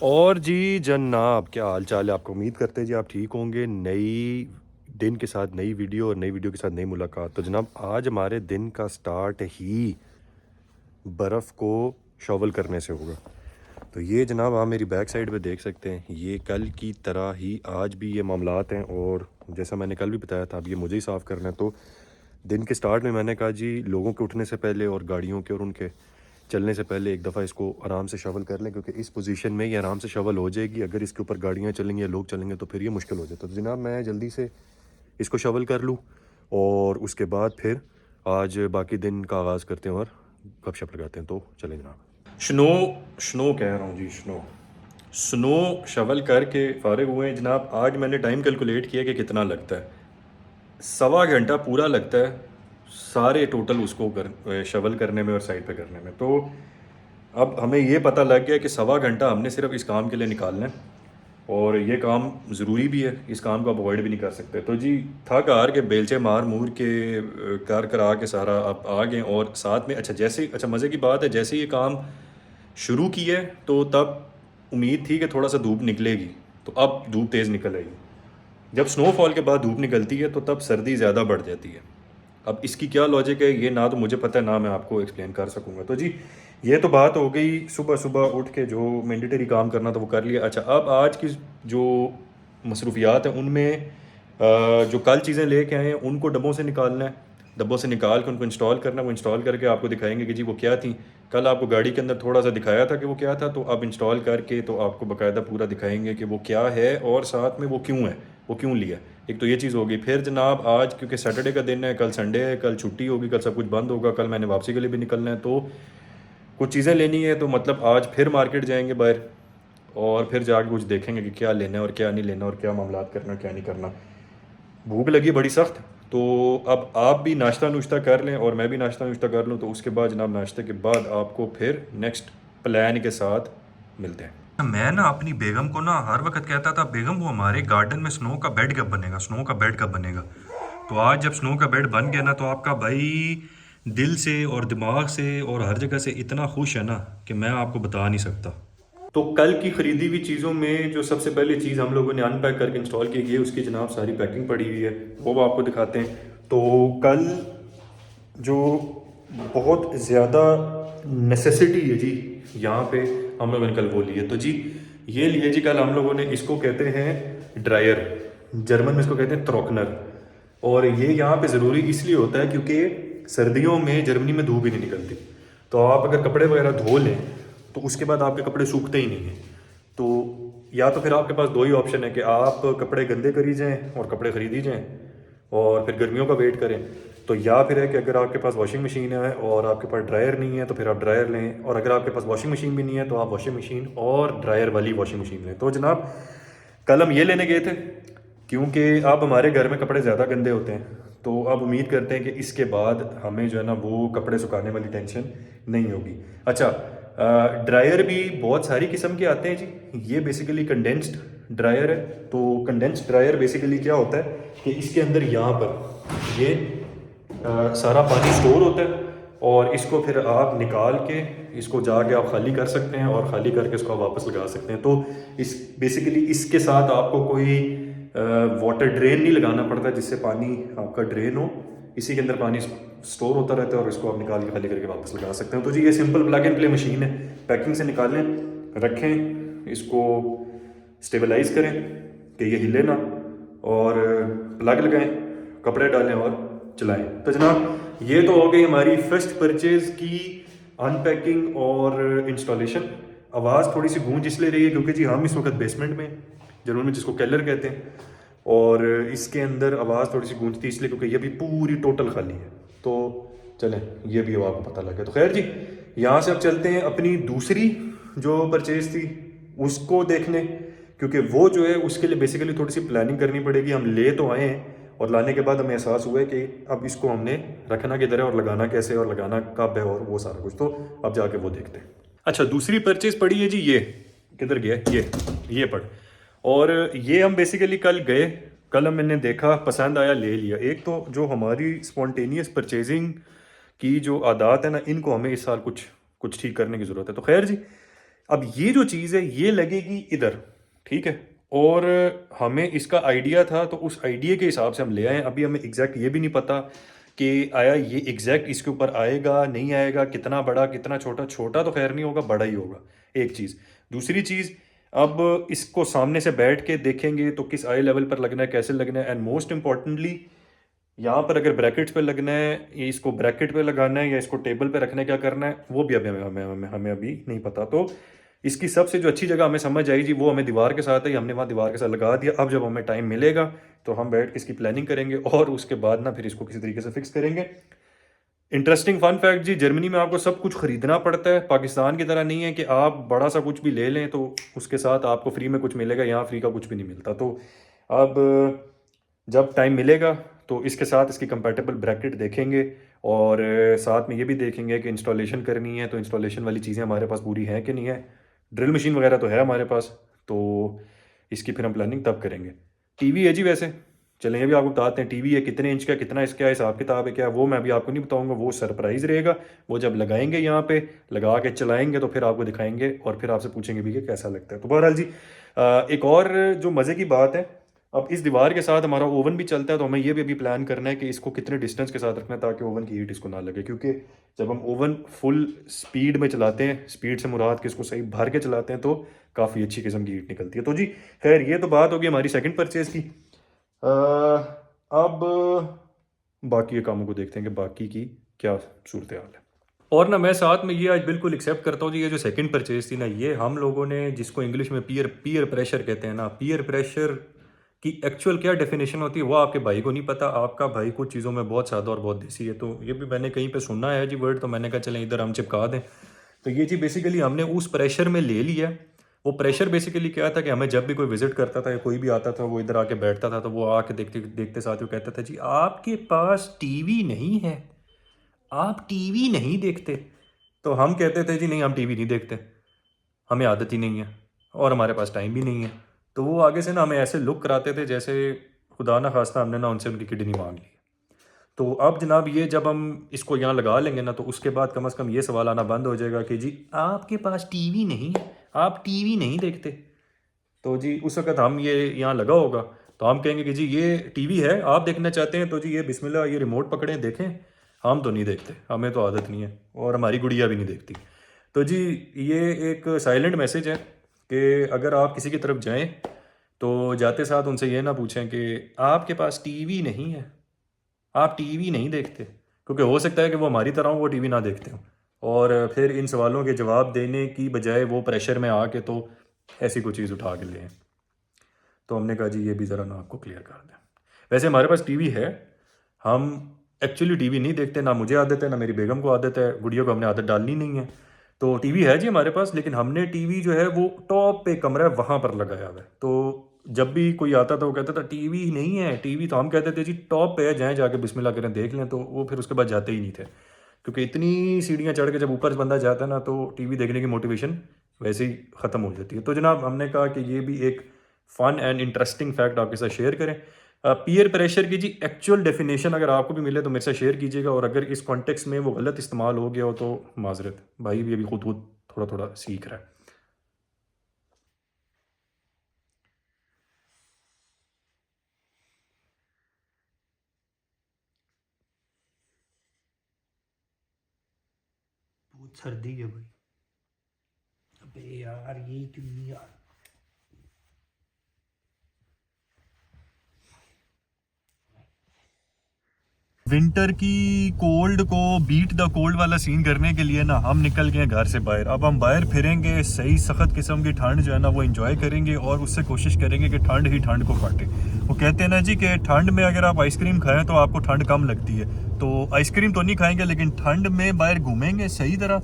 और जी जनाब, क्या हाल चाल है? आपको उम्मीद करते हैं जी आप ठीक होंगे। नई दिन के साथ नई वीडियो और नई वीडियो के साथ नई मुलाकात। तो जनाब, आज हमारे दिन का स्टार्ट ही बर्फ़ को शॉवल करने से होगा। तो ये जनाब आप मेरी बैक साइड पे देख सकते हैं, ये कल की तरह ही आज भी ये मामलात हैं। और जैसा मैंने कल भी बताया था, अब ये मुझे ही साफ़ करना है। तो दिन के स्टार्ट में मैंने कहा जी, लोगों के उठने से पहले और गाड़ियों के और उनके चलने से पहले एक दफ़ा इसको आराम से शवल कर लें, क्योंकि इस पोजीशन में ये आराम से शवल हो जाएगी। अगर इसके ऊपर गाड़ियाँ चलेंगी या लोग चलेंगे तो फिर ये मुश्किल हो जाता है। तो जनाब, मैं जल्दी से इसको शवल कर लूँ और उसके बाद फिर आज बाकी दिन का आगाज़ करते हैं और गपशप लगाते हैं। तो चलें जनाब। स्नो स्नो कह रहा हूँ जी, स्नो स्नो शवल करके फारिग हुए हैं जनाब। आज मैंने टाइम कैलकुलेट किया कि कितना लगता है। 1.25 घंटा पूरा लगता है सारे टोटल उसको शवल करने में और साइड पे करने में। तो अब हमें ये पता लग गया कि 1.25 घंटा हमने सिर्फ इस काम के लिए निकालना है, और ये काम ज़रूरी भी है, इस काम को आप अवॉइड भी नहीं कर सकते। तो जी, थक हार के बेलचे मार मूर के कर करा के सारा आप आ गए। और साथ में अच्छा मज़े की बात है, जैसे ये काम शुरू किया है तो तब उम्मीद थी कि थोड़ा सा धूप निकलेगी, तो अब धूप तेज़ निकल आई। जब स्नोफॉल के बाद धूप निकलती है तो तब सर्दी ज़्यादा बढ़ जाती है। अब इसकी क्या लॉजिक है, ये ना तो मुझे पता है, ना मैं आपको एक्सप्लेन कर सकूंगा। तो जी, ये तो बात हो गई सुबह सुबह उठ के जो मैंडेटरी काम करना था वो कर लिया। अच्छा, अब आज की जो मसरूफियात हैं उनमें जो कल चीज़ें लेके आए हैं उनको डब्बों से निकालना है। डब्बों से निकाल के उनको इंस्टॉल करना है। वो इंस्टॉल करके आपको दिखाएंगे कि जी वो क्या थी। कल आपको गाड़ी के अंदर थोड़ा सा दिखाया था कि वो क्या था, तो अब इंस्टॉल करके तो आपको बाकायदा पूरा दिखाएंगे कि वो क्या है और साथ में वो क्यों है, वो क्यों लिया। एक तो ये चीज़ होगी। फिर जनाब, आज क्योंकि सैटरडे का दिन है, कल संडे है, कल छुट्टी होगी, कल सब कुछ बंद होगा, कल मैंने वापसी के लिए भी निकलना है, तो कुछ चीज़ें लेनी है। तो मतलब आज फिर मार्केट जाएंगे बाहर और फिर जाके कुछ देखेंगे कि क्या लेना है और क्या नहीं लेना और क्या मामलात करना क्या नहीं करना। भूख लगी बड़ी सख्त। तो अब आप भी नाश्ता नुश्ता कर लें और मैं भी नाश्ता नुश्ता कर लूँ, तो उसके बाद जनाब नाश्ते के बाद आपको फिर नेक्स्ट प्लान के साथ मिलते हैं। मैं ना अपनी बेगम को ना हर वक्त कहता था, बेगम वो हमारे गार्डन में स्नो का बेड कब बनेगा, स्नो का बेड कब बनेगा। तो आज जब स्नो का बेड बन गया ना, तो आपका भाई दिल से और दिमाग से और हर जगह से इतना खुश है ना कि मैं आपको बता नहीं सकता। तो कल की खरीदी हुई चीज़ों में जो सबसे पहली चीज़ हम लोगों ने अनपैक करके इंस्टॉल की है, उसकी जनाब सारी पैकिंग पड़ी हुई है, वो आपको दिखाते हैं। तो कल जो बहुत ज़्यादा नेसेसिटी है जी यहाँ पे, हम लोगों ने कल वो ली है। तो जी, ये लिए जी कल हम लोगों ने, इसको कहते हैं ड्रायर, जर्मन में इसको कहते हैं ट्रोकनर। और ये यहाँ पे ज़रूरी इसलिए होता है क्योंकि सर्दियों में जर्मनी में धूप ही नहीं निकलती। तो आप अगर कपड़े वगैरह धो लें तो उसके बाद आपके कपड़े सूखते ही नहीं हैं। तो या तो फिर आपके पास दो ही ऑप्शन है कि आप कपड़े गंदे करी जाएं और कपड़े खरीदी जाएं और फिर गर्मियों का वेट करें। तो या फिर है कि अगर आपके पास वॉशिंग मशीन है और आपके पास ड्रायर नहीं है तो फिर आप ड्रायर लें, और अगर आपके पास वॉशिंग मशीन भी नहीं है तो आप वॉशिंग मशीन और ड्रायर वाली वॉशिंग मशीन लें। तो जनाब, कल हम ये लेने गए थे क्योंकि अब हमारे घर में कपड़े ज़्यादा गंदे होते हैं। तो अब उम्मीद करते हैं कि इसके बाद हमें जो है ना वो कपड़े सुखाने वाली टेंशन नहीं होगी। अच्छा, ड्रायर भी बहुत सारी किस्म के आते हैं जी। ये बेसिकली कंडेंस्ड ड्रायर है। तो कंडेंस्ड ड्रायर बेसिकली क्या होता है कि इसके अंदर यहाँ पर ये सारा पानी स्टोर होता है, और इसको फिर आप निकाल के इसको जाके आप खाली कर सकते हैं और खाली करके इसको आप वापस लगा सकते हैं। तो इस बेसिकली इसके साथ आपको कोई वाटर ड्रेन नहीं लगाना पड़ता जिससे पानी आपका ड्रेन हो। इसी के अंदर पानी स्टोर होता रहता है और इसको आप निकाल के खाली करके वापस लगा सकते हैं। तो जी, ये simple plug and play machine है। पैकिंग से निकालें, रखें, इसको स्टेबलाइज करें कि ये हिले ना, और प्लग लगाएं, कपड़े डालें और चलाएं। तो जनाब, ये तो हो गई हमारी फर्स्ट परचेज की अनपैकिंग और इंस्टॉलेशन। आवाज़ थोड़ी सी गूंज इसलिए रही है क्योंकि जी हम इस वक्त बेसमेंट में, जर्मन में जिसको केलर कहते हैं, और इसके अंदर आवाज़ थोड़ी सी गूंजती इसलिए क्योंकि ये भी पूरी टोटल खाली है। तो चलें, ये भी आपको पता लगे। तो खैर जी, यहाँ से अब चलते हैं अपनी दूसरी जो परचेज थी उसको देखने, क्योंकि वो जो है उसके लिए बेसिकली थोड़ी सी प्लानिंग करनी पड़ेगी। हम ले तो आए हैं और लाने के बाद हमें एहसास हुआ है कि अब इसको हमने रखना किधर है और लगाना कैसे और लगाना कब है और वो सारा कुछ। तो अब जाके वो देखते हैं। अच्छा, दूसरी परचेज पड़ी है जी, ये किधर गया, ये पड़। और ये हम बेसिकली कल गए, कल मैंने देखा, पसंद आया, ले लिया। एक तो जो हमारी स्पॉन्टेनियस परचेजिंग की जो आदत है ना, इनको हमें इस साल कुछ कुछ ठीक करने की ज़रूरत है। तो खैर जी, अब ये जो चीज़ है ये लगेगी इधर, ठीक है, और हमें इसका आइडिया था तो उस आइडिया के हिसाब से हम ले आए। अभी हमें एग्जैक्ट ये भी नहीं पता कि आया ये एग्जैक्ट इसके ऊपर आएगा नहीं आएगा, कितना बड़ा कितना छोटा। छोटा तो खैर नहीं होगा, बड़ा ही होगा, एक चीज़। दूसरी चीज़, अब इसको सामने से बैठ के देखेंगे तो किस आई लेवल पर लगना है, कैसे लगना है, एंड मोस्ट इम्पॉर्टेंटली यहाँ पर अगर ब्रैकेट्स पे लगना है, ये इसको ब्रैकेट पे लगाना है या इसको टेबल पे रखना है, क्या करना है वो भी अभी हमें अभी नहीं पता। तो इसकी सबसे जो अच्छी जगह हमें समझ आई जी वो हमें दीवार के साथ है, हमने वहाँ दीवार के साथ लगा दिया। अब जब हमें टाइम मिलेगा तो हम बैठ के इसकी प्लानिंग करेंगे और उसके बाद ना फिर इसको किसी तरीके से फिक्स करेंगे। इंटरेस्टिंग फन फैक्ट जी, जर्मनी में आपको सब कुछ खरीदना पड़ता है, पाकिस्तान की तरह नहीं है कि आप बड़ा सा कुछ भी ले लें तो उसके साथ आपको फ्री में कुछ मिलेगा। यहाँ फ्री का कुछ भी नहीं मिलता। तो अब जब टाइम मिलेगा तो इसके साथ इसकी कंपैटिबल ब्रैकेट देखेंगे और साथ में ये भी देखेंगे कि इंस्टॉलेशन करनी है तो इंस्टॉलेशन वाली चीज़ें हमारे पास पूरी हैं कि नहीं है। ड्रिल मशीन वगैरह तो है हमारे पास, तो इसकी फिर हम प्लानिंग तब करेंगे। टीवी है जी, वैसे चलें ये भी आपको बताते हैं। टीवी है कितने इंच का, कितना इसका हिसाब किताब है, क्या वो मैं अभी आपको नहीं बताऊंगा, वो सरप्राइज़ रहेगा। वो जब लगाएंगे यहाँ पे लगा के चलाएंगे तो फिर आपको दिखाएंगे और फिर आपसे पूछेंगे भी कि कैसा लगता है। तो बहरहाल जी, एक और जो मज़े की बात है, अब इस दीवार के साथ हमारा ओवन भी चलता है तो हमें ये भी अभी प्लान करना है कि इसको कितने डिस्टेंस के साथ रखना है ताकि ओवन की हीट इसको ना लगे। क्योंकि जब हम ओवन फुल स्पीड में चलाते हैं, स्पीड से मुराद कि इसको सही भर के चलाते हैं, तो काफ़ी अच्छी किस्म की हीट निकलती है। तो जी खैर ये तो बात होगी हमारी सेकंड परचेज़ की। अब बाकी के कामों को देखते हैं कि बाकी की क्या सूरत हाल है। और ना मैं साथ में ये आज बिल्कुल एक्सेप्ट करता हूँ जी, ये जो सेकंड परचेज थी ना, ये हम लोगों ने जिसको इंग्लिश में पीयर प्रेशर कहते हैं ना, पीयर प्रेशर की एक्चुअल क्या डेफिनेशन होती है वो आपके भाई को नहीं पता। आपका भाई कुछ चीज़ों में बहुत सादा और बहुत देसी है, तो ये भी मैंने कहीं पे सुना है जी वर्ड, तो मैंने कहा चलें इधर हम चिपका दें। तो ये जी बेसिकली हमने उस प्रेशर में ले लिया। वो प्रेशर बेसिकली क्या था कि हमें जब भी कोई विजिट करता था या कोई भी आता था वो इधर आके बैठता था, तो वो आके देखते देखते साथ वो कहता था जी आपके पास टीवी नहीं है, आप टीवी नहीं देखते। तो हम कहते थे जी नहीं हम टीवी नहीं देखते, हमें आदत ही नहीं है और हमारे पास टाइम भी नहीं है। तो वो आगे से ना हमें ऐसे लुक कराते थे जैसे खुदा ना खास्ता हमने ना उनसे उनकी किडनी मांग ली। तो अब जनाब ये जब हम इसको यहाँ लगा लेंगे ना तो उसके बाद कम से कम ये सवाल आना बंद हो जाएगा कि जी आपके पास टीवी नहीं है, आप टीवी नहीं देखते। तो जी उस वक्त हम ये यहाँ लगा होगा तो हम कहेंगे कि जी ये टीवी है, आप देखना चाहते हैं तो जी ये बिस्मिल्लाह ये रिमोट पकड़ें देखें। हम तो नहीं देखते, हमें तो आदत नहीं है और हमारी गुड़िया भी नहीं देखती। तो जी ये एक साइलेंट मैसेज है कि अगर आप किसी की तरफ जाएं तो जाते साथ उनसे ये ना पूछें कि आपके पास टीवी नहीं है, आप टीवी नहीं देखते, क्योंकि हो सकता है कि वो हमारी तरह हो, वो टीवी ना देखते हो और फिर इन सवालों के जवाब देने की बजाय वो प्रेशर में आके तो ऐसी कोई चीज़ उठा के लें। तो हमने कहा जी ये भी ज़रा ना आपको क्लियर कर दें। वैसे हमारे पास टीवी है, हम एक्चुअली टीवी नहीं देखते, ना मुझे आदत है ना मेरी बेगम को आदत है, गुड़िया को हमने आदत डालनी नहीं है। तो टीवी है जी हमारे पास, लेकिन हमने टीवी जो है वो टॉप पे कमरा है वहाँ पर लगाया हुआ है। तो जब भी कोई आता था वो कहता था टीवी नहीं है, टीवी, तो हम कहते थे जी टॉप पे है, जाएँ जाके बिस्मिल्लाह करें देख लें। तो वो फिर उसके बाद जाते ही नहीं थे, क्योंकि इतनी सीढ़ियाँ चढ़ के जब ऊपर बंदा जाता है ना तो टीवी देखने की मोटिवेशन वैसे ही ख़त्म हो जाती है। तो जनाब हमने कहा कि ये भी एक फ़न एंड इंटरेस्टिंग फैक्ट आपके साथ शेयर करें। पीयर प्रेशर की जी एक्चुअल डेफिनेशन अगर आपको भी मिले तो मेरे साथ शेयर कीजिएगा, और अगर इस कॉन्टेक्स्ट में वो गलत इस्तेमाल हो गया हो तो माजरत, भाई भी अभी खुद थोड़ा थोड़ा सीख रहा है। बहुत सर्दी है भाई। अबे यार ये क्यों नहीं यार। विंटर की कोल्ड को बीट द कोल्ड वाला सीन करने के लिए ना हम निकल गए घर से बाहर। अब हम बाहर फिरेंगे, सही सख्त किस्म की ठंड जो है ना वो एंजॉय करेंगे और उससे कोशिश करेंगे कि ठंड ही ठंड को काटे। वो कहते हैं ना जी कि ठंड में अगर आप आइसक्रीम खाएं तो आपको ठंड कम लगती है, तो आइसक्रीम तो नहीं खाएंगे लेकिन ठंड में बाहर घूमेंगे सही तरह,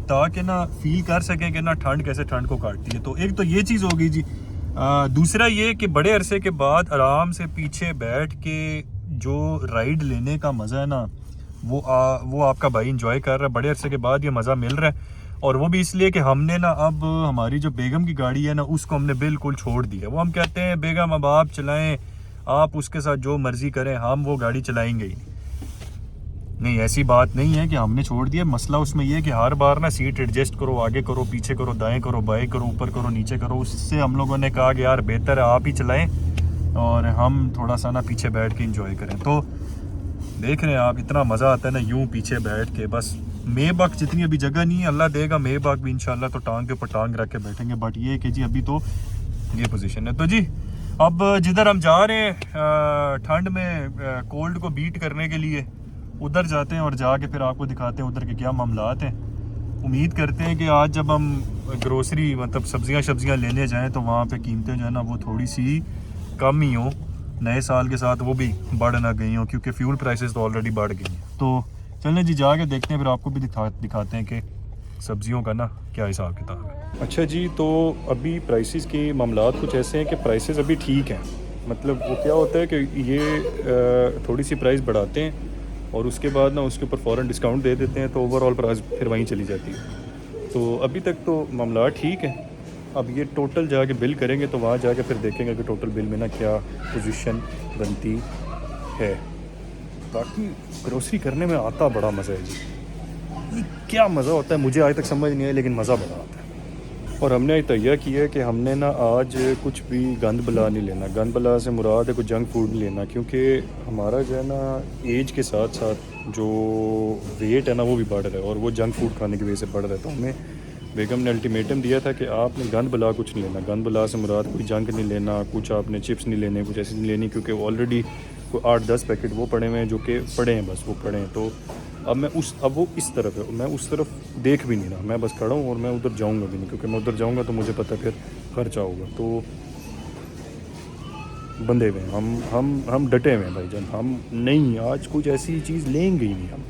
ताकि ना फील कर सकें कि ना ठंड कैसे ठंड को काटती है। तो एक तो ये चीज़ होगी जी। दूसरा ये कि बड़े अरसे के बाद आराम से पीछे बैठ के जो राइड लेने का मज़ा है ना वो आपका भाई इंजॉय कर रहा है। बड़े अरसे के बाद ये मज़ा मिल रहा है, और वो भी इसलिए कि हमने ना अब हमारी जो बेगम की गाड़ी है ना उसको हमने बिल्कुल छोड़ दी है। वो हम कहते हैं बेगम अब आप चलाएं, आप उसके साथ जो मर्ज़ी करें, हम वो गाड़ी चलाएंगे ही नहीं। नहीं, ऐसी बात नहीं है कि हमने छोड़ दिया। मसला उसमें ये है कि हर बार ना सीट एडजस्ट करो, आगे करो, पीछे करो, दाएं करो, बाएं करो, ऊपर करो, नीचे करो। उससे हम लोगों ने कहा कि यार बेहतर है आप ही चलाएं और हम थोड़ा सा ना पीछे बैठ के इंजॉय करें। तो देख रहे हैं आप, इतना मज़ा आता है ना यूं पीछे बैठ के। बस मेबक जितनी अभी जगह नहीं है, अल्लाह देगा मेबक भी इंशाल्लाह तो टांग के ऊपर टांग रख के बैठेंगे। बट ये है कि जी अभी तो ये पोजीशन है। तो जी अब जिधर हम जा रहे हैं ठंड में कोल्ड को बीट करने के लिए, उधर जाते हैं और जाके फिर आपको दिखाते हैं उधर के क्या मामलात हैं। उम्मीद करते हैं कि आज जब हम ग्रोसरी मतलब सब्जियां लेने जाएं तो वहाँ पे कीमतें जो है ना वो थोड़ी सी कम ही हो, नए साल के साथ वो भी बढ़ ना गई हो, क्योंकि फ्यूल प्राइसेस तो ऑलरेडी बढ़ गई हैं। तो चलें जी जाके देखते हैं, फिर आपको भी दिखाते हैं कि सब्जियों का ना क्या हिसाब किताब है। अच्छा जी, तो अभी प्राइसेस के मामलात कुछ ऐसे हैं कि प्राइसेस अभी ठीक हैं। मतलब वो क्या होता है कि ये थोड़ी सी प्राइस बढ़ाते हैं और उसके बाद ना उसके ऊपर फ़ौरन डिस्काउंट दे देते हैं, तो ओवरऑल प्राइस फिर वहीं चली जाती है। तो अभी तक तो मामला ठीक है। अब ये टोटल जाके बिल करेंगे तो वहाँ जाके फिर देखेंगे कि टोटल बिल में ना क्या पोजीशन बनती है। बाकी ग्रोसरी करने में आता बड़ा मज़ा है जी। ये क्या मज़ा होता है मुझे आज तक समझ नहीं आया, लेकिन मज़ा बड़ा आता है। और हमने तय किया है कि हमने ना आज कुछ भी गंद बला नहीं लेना। गंद बला से मुराद है कुछ जंक फूड नहीं लेना, क्योंकि हमारा जो है ना एज के साथ साथ जो वेट है ना वो भी बढ़ रहा है और वो जंक फूड खाने की वजह से बढ़ रहा है। तो हमें बेगम ने अल्टीमेटम दिया था कि आपने गंद बला कुछ नहीं लेना। गंद बला से मुराद कोई जंक नहीं लेना, कुछ आपने चिप्स नहीं लेने, कुछ ऐसी नहीं लेनी, क्योंकि ऑलरेडी कोई 8-10 पैकेट वो पड़े हुए हैं जो कि पड़े हैं, बस वो पड़े हैं। तो अब वो इस तरफ है, मैं उस तरफ देख भी नहीं रहा, मैं बस खड़ा हूँ और मैं उधर जाऊँगा भी नहीं, क्योंकि मैं उधर जाऊँगा तो मुझे पता फिर खर्चा होगा। तो बंधे हुए हैं हम डटे हुए हैं भाईजान, हम नहीं आज कुछ ऐसी चीज़ लेंगे ही नहीं हम।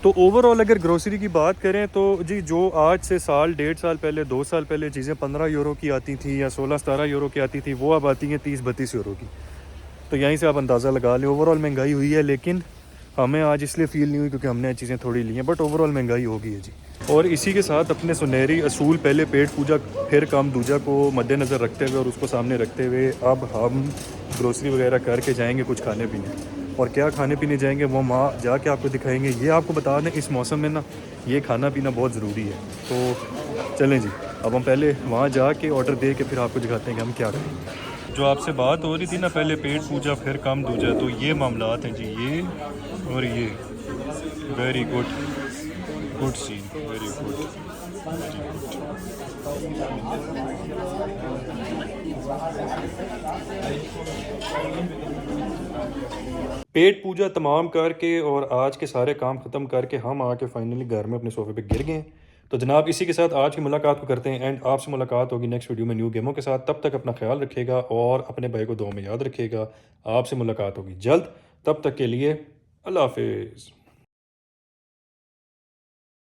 तो ओवरऑल अगर ग्रोसरी की बात करें तो जी जो आज से साल 1.5 साल पहले 2 साल पहले चीज़ें 15 यूरो की आती थी या 16-17 यूरो की आती थी, वो अब आती हैं 30-32 यूरो की। तो यहीं से आप अंदाज़ा लगा लें ओवरऑल महंगाई हुई है। लेकिन हमें आज इसलिए फ़ील नहीं हुई क्योंकि हमने चीज़ें थोड़ी ली हैं, बट ओवरऑल महंगाई हो गई है जी। और इसी के साथ अपने सुनहरी असूल पहले पेट पूजा फिर काम दूजा को मद्देनज़र रखते हुए और उसको सामने रखते हुए अब हम ग्रोसरी वगैरह करके जाएंगे कुछ खाने पीने। और क्या खाने पीने जाएंगे वो माँ जाके आपको दिखाएंगे। ये आपको बता दें इस मौसम में ना ये खाना पीना बहुत ज़रूरी है। तो चलें जी, अब हम पहले वहाँ जाके ऑर्डर दे के फिर आपको दिखाते हैं कि हम क्या करेंगे। जो आपसे बात हो रही थी ना पहले पेट पूजा फिर काम दूजा, तो ये मामलात हैं जी, ये और ये। Very good, good scene, very good, very good. पेट पूजा तमाम करके और आज के सारे काम ख़त्म करके हम आके फाइनली घर में अपने सोफे पे गिर गए। तो जनाब इसी के साथ आज की मुलाकात को करते हैं एंड आपसे मुलाकात होगी नेक्स्ट वीडियो में न्यू गेमों के साथ। तब तक अपना ख्याल रखिएगा और अपने भाई को दुआ में याद रखिएगा। आपसे मुलाकात होगी जल्द, तब तक के लिए अल्लाह हाफिज़।